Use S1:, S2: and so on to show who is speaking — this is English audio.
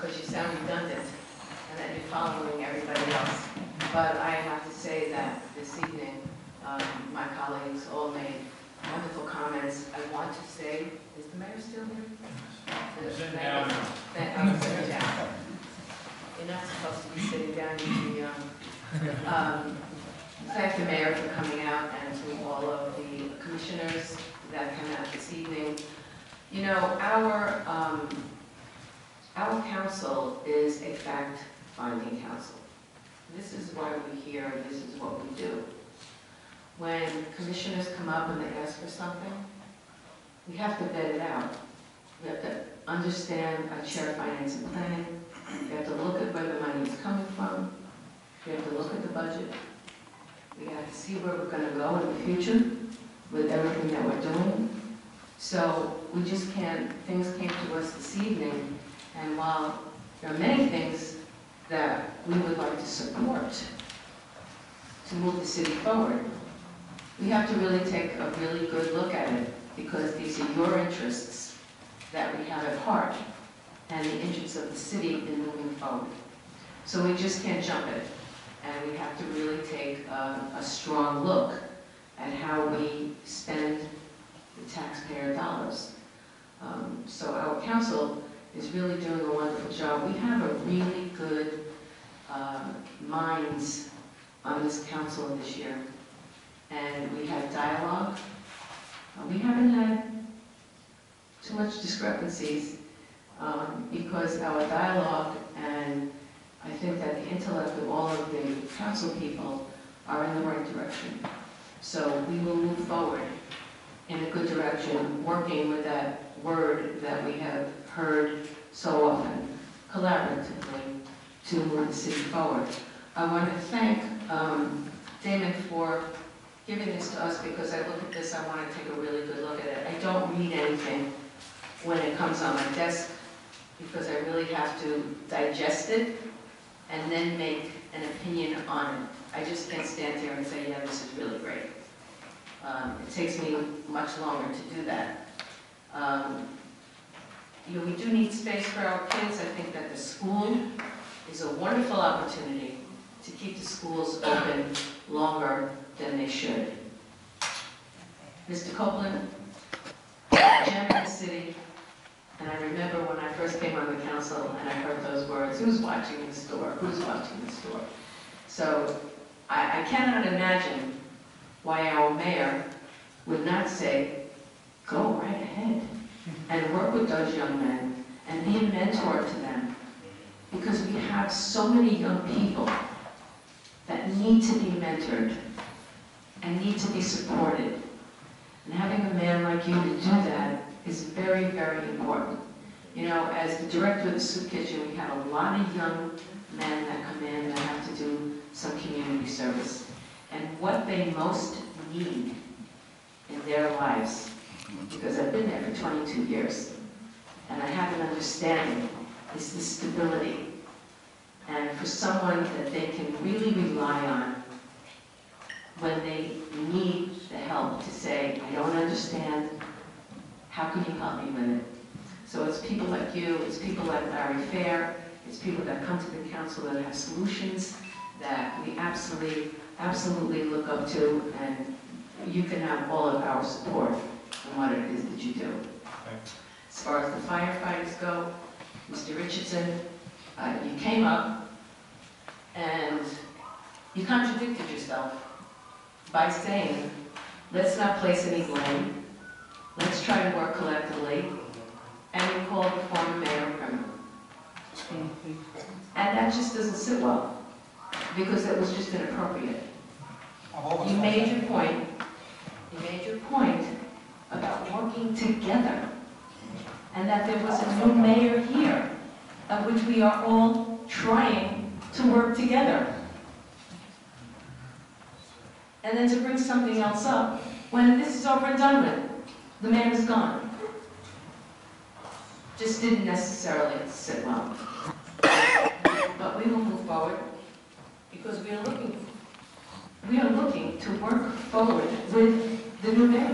S1: because you sound redundant and that you're following everybody else. But I have to say that this evening, my colleagues all made wonderful comments. I want to say, is the mayor still here?
S2: Sit down.
S1: Sit down. You're not supposed to be sitting down, you should be thank the mayor for coming out and to all of the commissioners that came out this evening. You know, our council is a fact-finding council. This is why we're here, this is what we do. When commissioners come up and they ask for something, we have to vet it out. We have to understand our chair of finance and planning. We have to look at where the money is coming from. We have to look at the budget. We have to see where we're going to go in the future with everything that we're doing. So we just can't, things came to us this evening, and while there are many things that we would like to support to move the city forward, we have to really take a really good look at it, because these are your interests that we have at heart and the interests of the city in moving forward. So we just can't jump it, and we have to really take a strong look at how we spend the taxpayer dollars. So our council is really doing a wonderful job. We have a really good minds on this council this year, and we have dialogue. We haven't had too much discrepancies because our dialogue, and I think that the intellect of all of the council people are in the right direction. So we will move forward in a good direction, working with that word that we have heard so often, collaboratively, to move the city forward. I want to thank Damon for giving this to us, because I look at this, I want to take a really good look at it. I don't read anything when it comes on my desk, because I really have to digest it and then make an opinion on it. I just can't stand here and say, yeah, this is really great. It takes me much longer to do that. You know, we do need space for our kids. I think that the school is a wonderful opportunity to keep the schools open longer than they should. Mr. Copeland, gem in the city, and I remember when I first came on the council and I heard those words, who's watching the store, who's watching the store? So I cannot imagine why our mayor would not say, go right ahead and work with those young men and be a mentor to them. Because we have so many young people that need to be mentored and need to be supported. And having a man like you to do that is very, very important. You know, as the director of the soup kitchen, we have a lot of young men that come in that have to do some community service. And what they most need in their lives, because I've been there for 22 years, and I have an understanding, is the stability. And for someone that they can really rely on when they need the help, to say, I don't understand, how can you help me with it? So it's people like you, it's people like Larry Fair, it's people that come to the council that have solutions that we absolutely look up to, and you can have all of our support in what it is that you do. As far as the firefighters go, Mr. Richardson, you came up and you contradicted yourself by saying, let's not place any blame, let's try to work collectively, and you called the former mayor a criminal. And that just doesn't sit well, because it was just inappropriate. You made your point about working together, and that there was a new mayor here, of which we are all trying to work together. And then to bring something else up, when this is over and done with, the man is gone. Just didn't necessarily sit well. But we will move forward, because we are looking to work forward with the new mayor.